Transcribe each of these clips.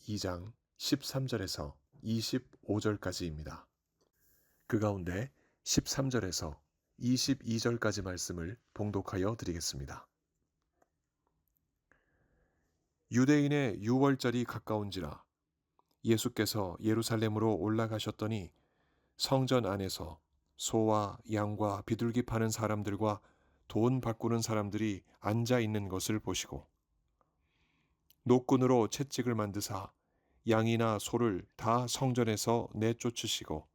2장 13절에서 25절까지입니다. 그 가운데 13절에서 22절까지 말씀을 봉독하여 드리겠습니다. 유대인의 유월절이 가까운지라 예수께서 예루살렘으로 올라가셨더니 성전 안에서 소와 양과 비둘기 파는 사람들과 돈 바꾸는 사람들이 앉아 있는 것을 보시고 노끈으로 채찍을 만드사 양이나 소를 다 성전에서 내쫓으시고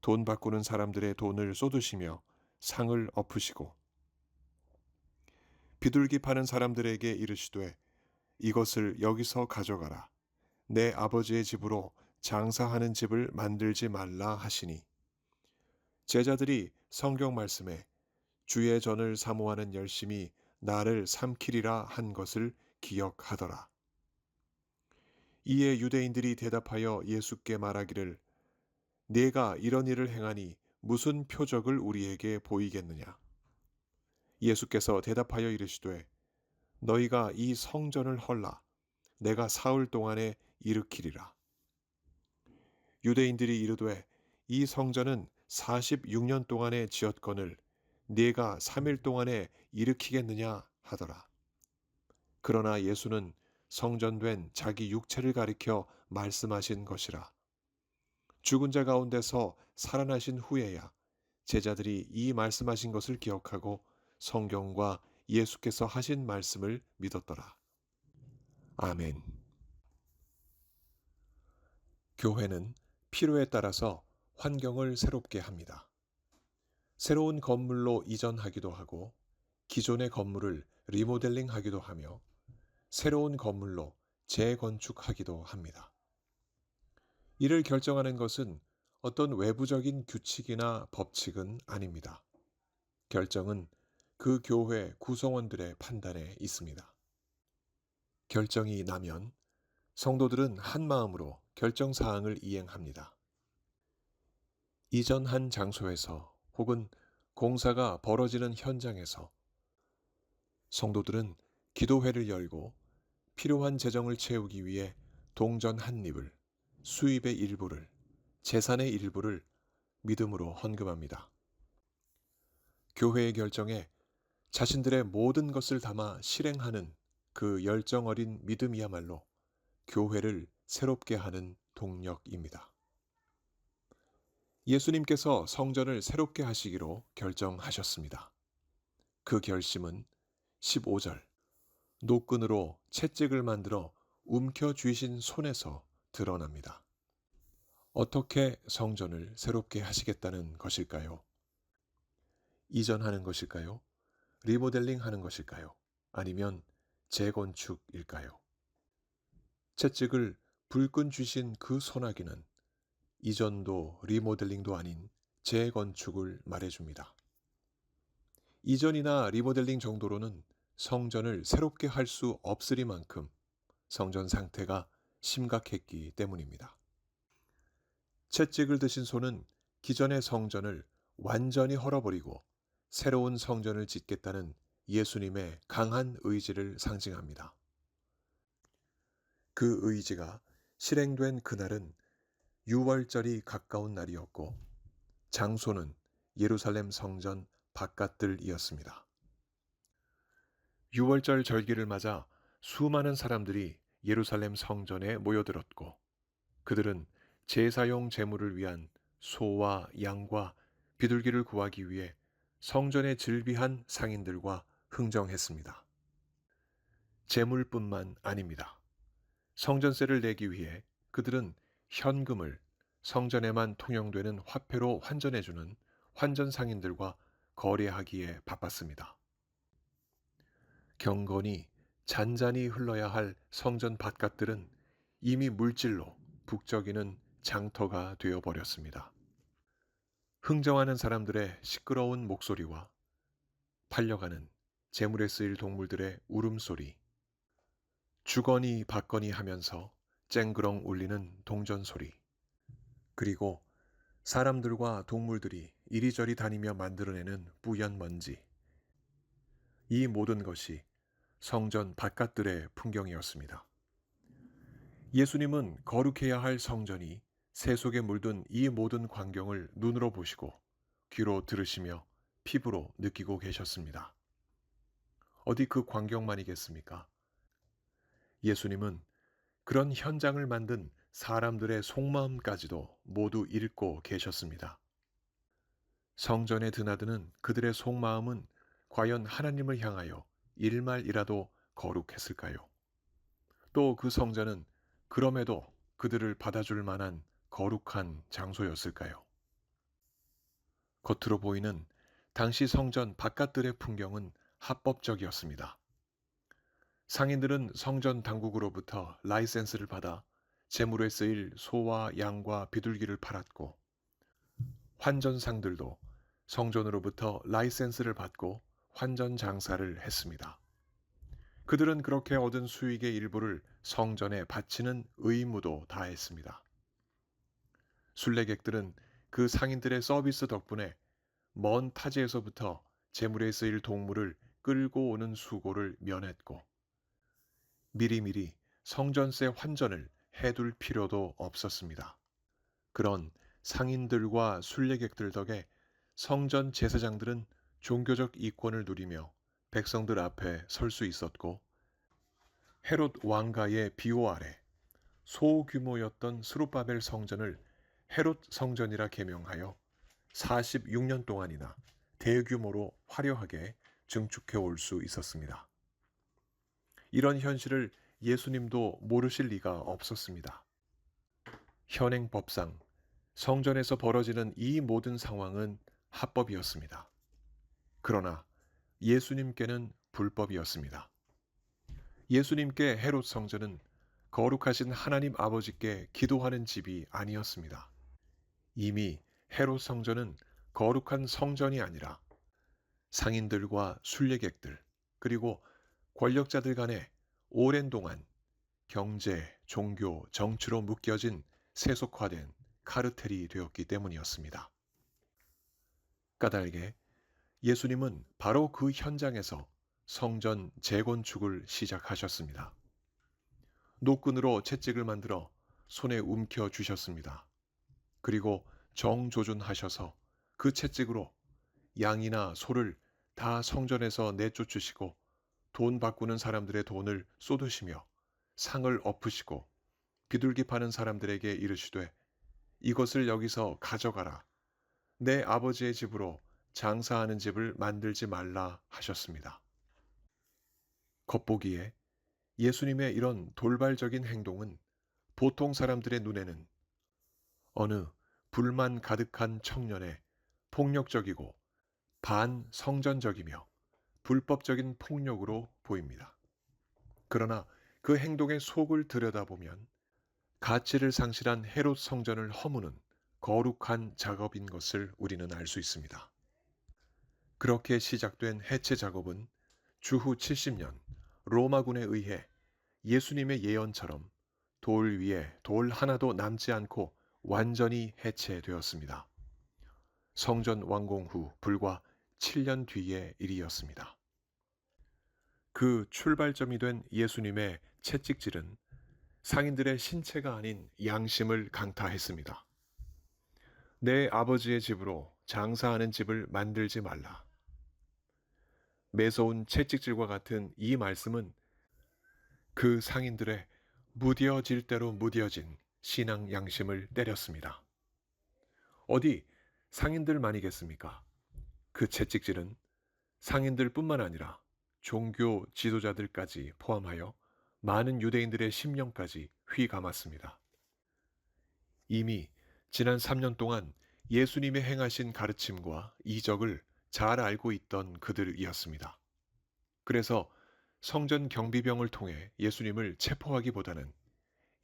돈 바꾸는 사람들의 돈을 쏟으시며 상을 엎으시고 비둘기 파는 사람들에게 이르시되 이것을 여기서 가져가라. 내 아버지의 집으로 장사하는 집을 만들지 말라 하시니 제자들이 성경 말씀에 주의 전을 사모하는 열심이 나를 삼키리라 한 것을 기억하더라. 이에 유대인들이 대답하여 예수께 말하기를 네가 이런 일을 행하니 무슨 표적을 우리에게 보이겠느냐. 예수께서 대답하여 이르시되 너희가 이 성전을 헐라 내가 사흘 동안에 일으키리라. 유대인들이 이르되 이 성전은 46년 동안에 지었거늘 네가 3일 동안에 일으키겠느냐 하더라. 그러나 예수는 성전된 자기 육체를 가리켜 말씀하신 것이라. 죽은 자 가운데서 살아나신 후에야 제자들이 이 말씀하신 것을 기억하고 성경과 예수께서 하신 말씀을 믿었더라. 아멘. 교회는 필요에 따라서 환경을 새롭게 합니다. 새로운 건물로 이전하기도 하고 기존의 건물을 리모델링하기도 하며 새로운 건물로 재건축하기도 합니다. 이를 결정하는 것은 어떤 외부적인 규칙이나 법칙은 아닙니다. 결정은 그 교회 구성원들의 판단에 있습니다. 결정이 나면 성도들은 한 마음으로 결정 사항을 이행합니다. 이전한 장소에서 혹은 공사가 벌어지는 현장에서 성도들은 기도회를 열고 필요한 재정을 채우기 위해 동전 한 입을, 수입의 일부를, 재산의 일부를 믿음으로 헌금합니다. 교회의 결정에 자신들의 모든 것을 담아 실행하는 그 열정 어린 믿음이야말로 교회를 새롭게 하는 동력입니다. 예수님께서 성전을 새롭게 하시기로 결정하셨습니다. 그 결심은 15절, 노끈으로 채찍을 만들어 움켜쥐신 손에서 드러납니다. 어떻게 성전을 새롭게 하시겠다는 것일까요? 이전하는 것일까요? 리모델링 하는 것일까요? 아니면 재건축일까요? 채찍을 불끈 쥐신 그 소나기는 이전도 리모델링도 아닌 재건축을 말해줍니다. 이전이나 리모델링 정도로는 성전을 새롭게 할 수 없으리만큼 성전 상태가 심각했기 때문입니다. 채찍을 드신 손은 기존의 성전을 완전히 헐어버리고 새로운 성전을 짓겠다는 예수님의 강한 의지를 상징합니다. 그 의지가 실행된 그날은 유월절이 가까운 날이었고 장소는 예루살렘 성전 바깥들이었습니다. 유월절 절기를 맞아 수많은 사람들이 예루살렘 성전에 모여들었고 그들은 제사용 제물을 위한 소와 양과 비둘기를 구하기 위해 성전에 즐비한 상인들과 흥정했습니다. 제물뿐만 아닙니다. 성전세를 내기 위해 그들은 현금을 성전에만 통용되는 화폐로 환전해주는 환전 상인들과 거래하기에 바빴습니다. 경건이 잔잔히 흘러야 할 성전 바깥들은 이미 물질로 북적이는 장터가 되어버렸습니다. 흥정하는 사람들의 시끄러운 목소리와 팔려가는 재물에 쓰일 동물들의 울음소리, 주거니 받거니 하면서 쨍그렁 울리는 동전소리, 그리고 사람들과 동물들이 이리저리 다니며 만들어내는 뿌연 먼지, 이 모든 것이 성전 바깥들의 풍경이었습니다. 예수님은 거룩해야 할 성전이 새 속에 물든 이 모든 광경을 눈으로 보시고 귀로 들으시며 피부로 느끼고 계셨습니다. 어디 그 광경만이겠습니까? 예수님은 그런 현장을 만든 사람들의 속마음까지도 모두 읽고 계셨습니다. 성전에 드나드는 그들의 속마음은 과연 하나님을 향하여 일말이라도 거룩했을까요? 또 그 성전은 그럼에도 그들을 받아줄 만한 거룩한 장소였을까요? 겉으로 보이는 당시 성전 바깥들의 풍경은 합법적이었습니다. 상인들은 성전 당국으로부터 라이센스를 받아 제물에 쓰일 소와 양과 비둘기를 팔았고, 환전상들도 성전으로부터 라이센스를 받고 환전 장사를 했습니다. 그들은 그렇게 얻은 수익의 일부를 성전에 바치는 의무도 다했습니다. 순례객들은 그 상인들의 서비스 덕분에 먼 타지에서부터 제물에 쓰일 동물을 끌고 오는 수고를 면했고, 미리미리 성전세 환전을 해둘 필요도 없었습니다. 그런 상인들과 순례객들 덕에 성전 제사장들은 종교적 이권을 누리며 백성들 앞에 설 수 있었고, 헤롯 왕가의 비호 아래 소규모였던 스룹바벨 성전을 헤롯 성전이라 개명하여 46년 동안이나 대규모로 화려하게 증축해 올 수 있었습니다. 이런 현실을 예수님도 모르실 리가 없었습니다. 현행법상 성전에서 벌어지는 이 모든 상황은 합법이었습니다. 그러나 예수님께는 불법이었습니다. 예수님께 헤롯 성전은 거룩하신 하나님 아버지께 기도하는 집이 아니었습니다. 이미 헤롯 성전은 거룩한 성전이 아니라 상인들과 순례객들, 그리고 권력자들 간에 오랜 동안 경제, 종교, 정치로 묶여진 세속화된 카르텔이 되었기 때문이었습니다. 까닭에 예수님은 바로 그 현장에서 성전 재건축을 시작하셨습니다. 노끈으로 채찍을 만들어 손에 움켜 주셨습니다. 그리고 정조준하셔서 그 채찍으로 양이나 소를 다 성전에서 내쫓으시고 돈 바꾸는 사람들의 돈을 쏟으시며 상을 엎으시고 비둘기 파는 사람들에게 이르시되 이것을 여기서 가져가라. 내 아버지의 집으로 장사하는 집을 만들지 말라 하셨습니다. 겉보기에 예수님의 이런 돌발적인 행동은 보통 사람들의 눈에는 어느 불만 가득한 청년의 폭력적이고 반성전적이며 불법적인 폭력으로 보입니다. 그러나 그 행동의 속을 들여다보면 가치를 상실한 헤롯 성전을 허무는 거룩한 작업인 것을 우리는 알 수 있습니다. 그렇게 시작된 해체 작업은 주후 70년 로마군에 의해 예수님의 예언처럼 돌 위에 돌 하나도 남지 않고 완전히 해체되었습니다. 성전 완공 후 불과 7년 뒤의 일이었습니다. 그 출발점이 된 예수님의 채찍질은 상인들의 신체가 아닌 양심을 강타했습니다. 내 아버지의 집으로 장사하는 집을 만들지 말라. 매서운 채찍질과 같은 이 말씀은 그 상인들의 무뎌질 대로 무뎌진 신앙 양심을 때렸습니다. 어디 상인들만이겠습니까? 그 채찍질은 상인들뿐만 아니라 종교 지도자들까지 포함하여 많은 유대인들의 심령까지 휘감았습니다. 이미 지난 3년 동안 예수님의 행하신 가르침과 이적을 잘 알고 있던 그들이었습니다. 그래서 성전 경비병을 통해 예수님을 체포하기보다는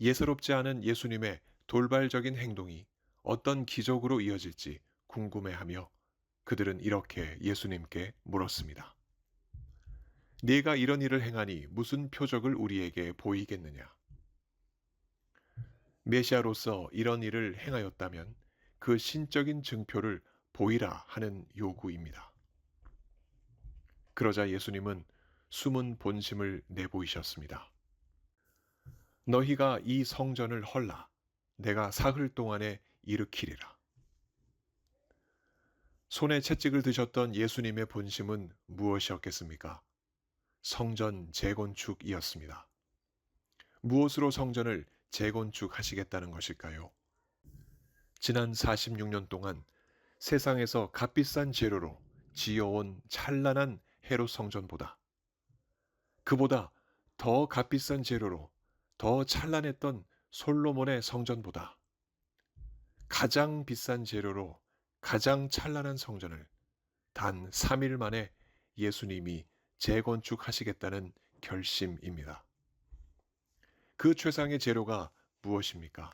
예사롭지 않은 예수님의 돌발적인 행동이 어떤 기적으로 이어질지 궁금해하며 그들은 이렇게 예수님께 물었습니다. 네가 이런 일을 행하니 무슨 표적을 우리에게 보이겠느냐? 메시아로서 이런 일을 행하였다면 그 신적인 증표를 보이라 하는 요구입니다. 그러자 예수님은 숨은 본심을 내보이셨습니다. 너희가 이 성전을 헐라. 내가 사흘 동안에 일으키리라. 손에 채찍을 드셨던 예수님의 본심은 무엇이었겠습니까? 성전 재건축이었습니다. 무엇으로 성전을 재건축하시겠다는 것일까요? 지난 46년 동안 세상에서 값비싼 재료로 지어온 찬란한 헤롯 성전보다 그보다 더 값비싼 재료로 더 찬란했던 솔로몬의 성전보다 가장 비싼 재료로 가장 찬란한 성전을 단 3일 만에 예수님이 재건축하시겠다는 결심입니다. 그 최상의 재료가 무엇입니까?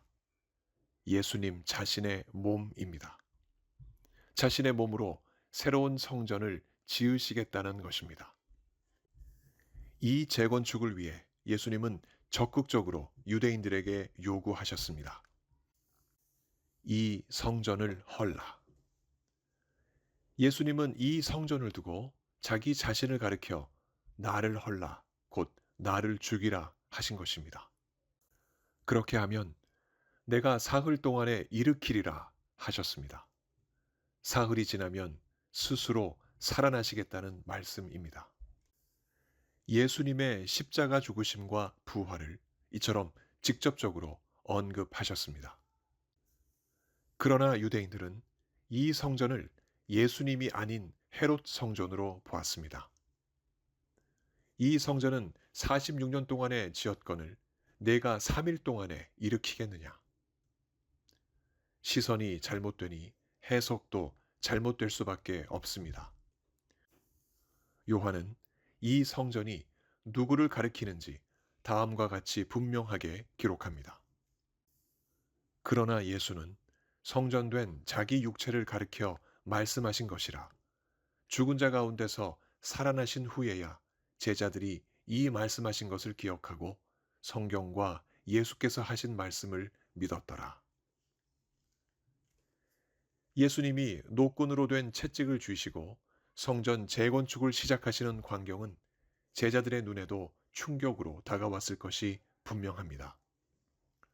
예수님 자신의 몸입니다. 자신의 몸으로 새로운 성전을 지으시겠다는 것입니다. 이 재건축을 위해 예수님은 적극적으로 유대인들에게 요구하셨습니다. 이 성전을 헐라. 예수님은 이 성전을 두고 자기 자신을 가리켜 나를 헐라, 곧 나를 죽이라 하신 것입니다. 그렇게 하면 내가 사흘 동안에 일으키리라 하셨습니다. 사흘이 지나면 스스로 살아나시겠다는 말씀입니다. 예수님의 십자가 죽으심과 부활을 이처럼 직접적으로 언급하셨습니다. 그러나 유대인들은 이 성전을 예수님이 아닌 헤롯 성전으로 보았습니다. 이 성전은 46년 동안에 지었건을 내가 3일 동안에 일으키겠느냐. 시선이 잘못되니 해석도 잘못될 수밖에 없습니다. 요한은 이 성전이 누구를 가리키는지 다음과 같이 분명하게 기록합니다. 그러나 예수는 성전된 자기 육체를 가리켜 말씀하신 것이라 죽은 자 가운데서 살아나신 후에야 제자들이 이 말씀하신 것을 기억하고 성경과 예수께서 하신 말씀을 믿었더라. 예수님이 노끈으로 된 채찍을 쥐시고 성전 재건축을 시작하시는 광경은 제자들의 눈에도 충격으로 다가왔을 것이 분명합니다.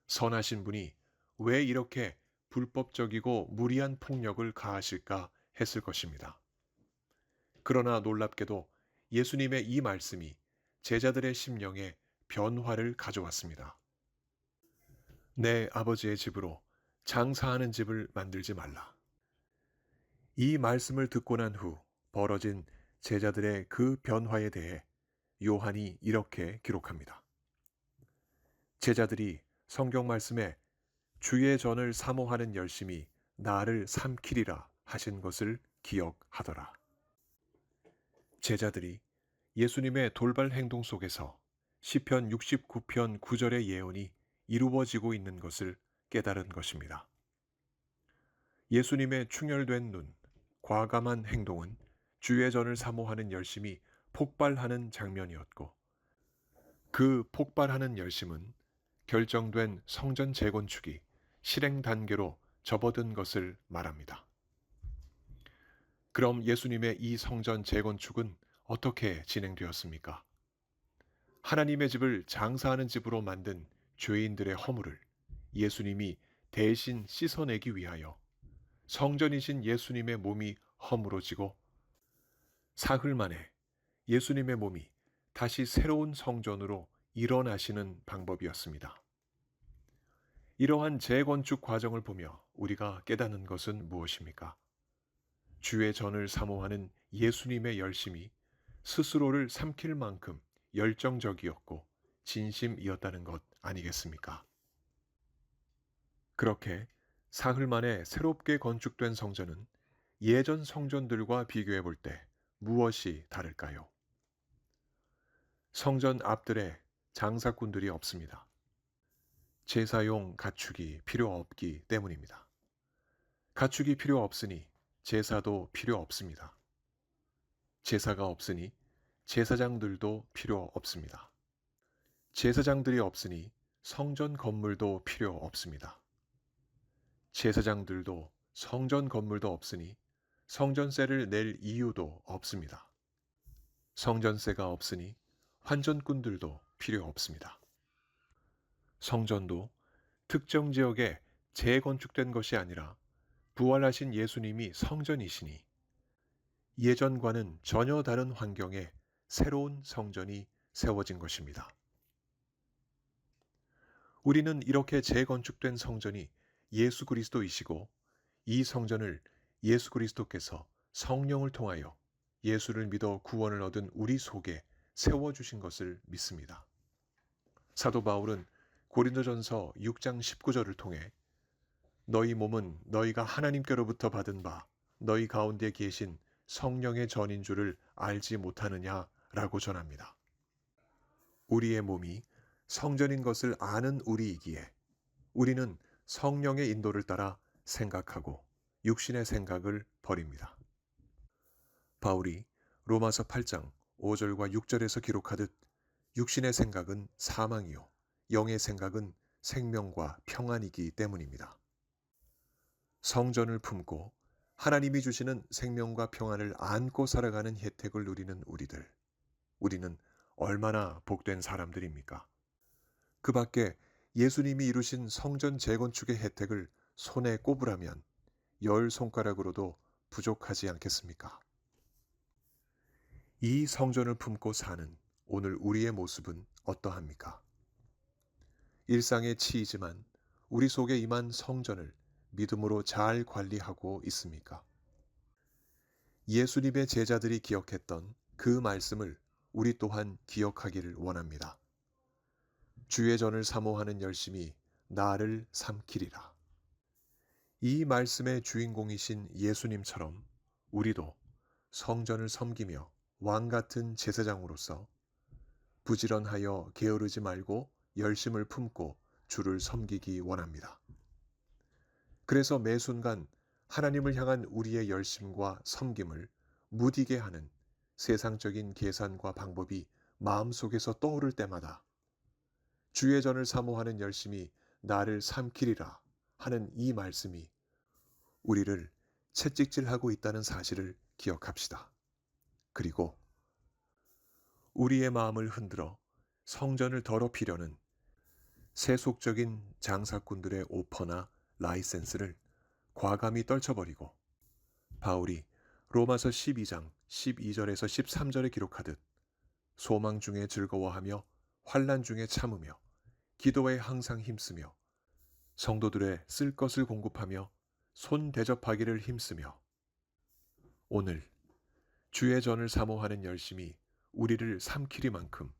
선하신 분이 왜 이렇게 불법적이고 무리한 폭력을 가하실까 했을 것입니다. 그러나 놀랍게도 예수님의 이 말씀이 제자들의 심령에 변화를 가져왔습니다. 내 아버지의 집으로 장사하는 집을 만들지 말라. 이 말씀을 듣고 난 후 벌어진 제자들의 그 변화에 대해 요한이 이렇게 기록합니다. 제자들이 성경 말씀에 주의 전을 사모하는 열심이 나를 삼키리라 하신 것을 기억하더라. 제자들이 예수님의 돌발 행동 속에서 시편 69편 9절의 예언이 이루어지고 있는 것을 깨달은 것입니다. 예수님의 충혈된 눈, 과감한 행동은 주의 전을 사모하는 열심이 폭발하는 장면이었고 그 폭발하는 열심은 결정된 성전 재건축이 실행 단계로 접어든 것을 말합니다. 그럼 예수님의 이 성전 재건축은 어떻게 진행되었습니까? 하나님의 집을 장사하는 집으로 만든 죄인들의 허물을 예수님이 대신 씻어내기 위하여 성전이신 예수님의 몸이 허물어지고 사흘 만에 예수님의 몸이 다시 새로운 성전으로 일어나시는 방법이었습니다. 이러한 재건축 과정을 보며 우리가 깨닫는 것은 무엇입니까? 주의 전을 사모하는 예수님의 열심이 스스로를 삼킬 만큼 열정적이었고 진심이었다는 것 아니겠습니까? 그렇게 사흘 만에 새롭게 건축된 성전은 예전 성전들과 비교해 볼 때 무엇이 다를까요? 성전 앞들에 장사꾼들이 없습니다. 제사용 가축이 필요 없기 때문입니다. 가축이 필요 없으니 제사도 필요 없습니다. 제사가 없으니 제사장들도 필요 없습니다. 제사장들이 없으니 성전 건물도 필요 없습니다. 제사장들도 성전 건물도 없으니 성전세를 낼 이유도 없습니다. 성전세가 없으니 환전꾼들도 필요 없습니다. 성전도 특정 지역에 재건축된 것이 아니라 부활하신 예수님이 성전이시니 예전과는 전혀 다른 환경에 새로운 성전이 세워진 것입니다. 우리는 이렇게 재건축된 성전이 예수 그리스도이시고 이 성전을 예수 그리스도께서 성령을 통하여 예수를 믿어 구원을 얻은 우리 속에 세워주신 것을 믿습니다. 사도 바울은 고린도전서 6장 19절을 통해 너희 몸은 너희가 하나님께로부터 받은 바 너희 가운데 계신 성령의 전인 줄을 알지 못하느냐라고 전합니다. 우리의 몸이 성전인 것을 아는 우리이기에 우리는 성령의 인도를 따라 생각하고 육신의 생각을 버립니다. 바울이 로마서 8장 5절과 6절에서 기록하듯 육신의 생각은 사망이요 영의 생각은 생명과 평안이기 때문입니다. 성전을 품고 하나님이 주시는 생명과 평안을 안고 살아가는 혜택을 누리는 우리는 얼마나 복된 사람들입니까? 그 밖에 예수님이 이루신 성전 재건축의 혜택을 손에 꼽으라면 10손가락으로도 부족하지 않겠습니까? 이 성전을 품고 사는 오늘 우리의 모습은 어떠합니까? 일상에 치이지만 우리 속에 임한 성전을 믿음으로 잘 관리하고 있습니까? 예수님의 제자들이 기억했던 그 말씀을 우리 또한 기억하기를 원합니다. 주의 전을 사모하는 열심이 나를 삼키리라. 이 말씀의 주인공이신 예수님처럼 우리도 성전을 섬기며 왕 같은 제사장으로서 부지런하여 게으르지 말고 열심을 품고 주를 섬기기 원합니다. 그래서 매 순간 하나님을 향한 우리의 열심과 섬김을 무디게 하는 세상적인 계산과 방법이 마음속에서 떠오를 때마다 주의 전을 사모하는 열심이 나를 삼키리라 하는 이 말씀이 우리를 채찍질하고 있다는 사실을 기억합시다. 그리고 우리의 마음을 흔들어 성전을 더럽히려는 세속적인 장사꾼들의 오퍼나 라이센스를 과감히 떨쳐버리고 바울이 로마서 12장 12절에서 13절에 기록하듯 소망 중에 즐거워하며 환난 중에 참으며 기도에 항상 힘쓰며 성도들의 쓸 것을 공급하며 손 대접하기를 힘쓰며 오늘 주의 전을 사모하는 열심이 우리를 삼키리만큼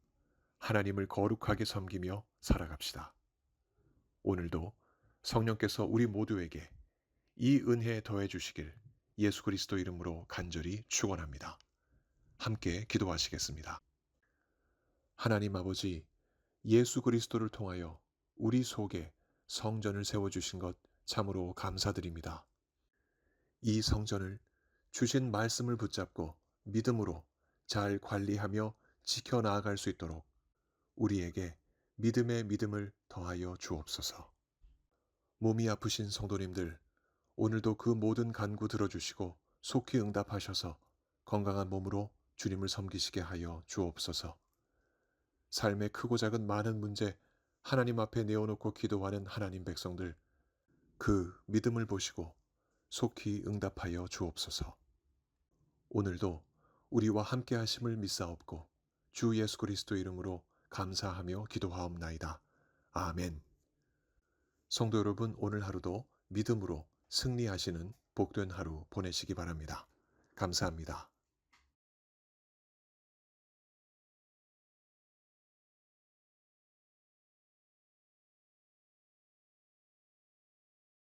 하나님을 거룩하게 섬기며 살아갑시다. 오늘도 성령께서 우리 모두에게 이 은혜에 더해 주시길 예수 그리스도 이름으로 간절히 축원합니다. 함께 기도하시겠습니다. 하나님 아버지, 예수 그리스도를 통하여 우리 속에 성전을 세워주신 것 참으로 감사드립니다. 이 성전을 주신 말씀을 붙잡고 믿음으로 잘 관리하며 지켜나아갈 수 있도록 우리에게 믿음의 믿음을 더하여 주옵소서. 몸이 아프신 성도님들, 오늘도 그 모든 간구 들어주시고 속히 응답하셔서 건강한 몸으로 주님을 섬기시게 하여 주옵소서. 삶의 크고 작은 많은 문제 하나님 앞에 내어놓고 기도하는 하나님 백성들, 그 믿음을 보시고 속히 응답하여 주옵소서. 오늘도 우리와 함께 하심을 믿사옵고 주 예수 그리스도 이름으로 감사하며 기도하옵나이다. 아멘. 성도 여러분, 오늘 하루도 믿음으로 승리하시는 복된 하루 보내시기 바랍니다. 감사합니다.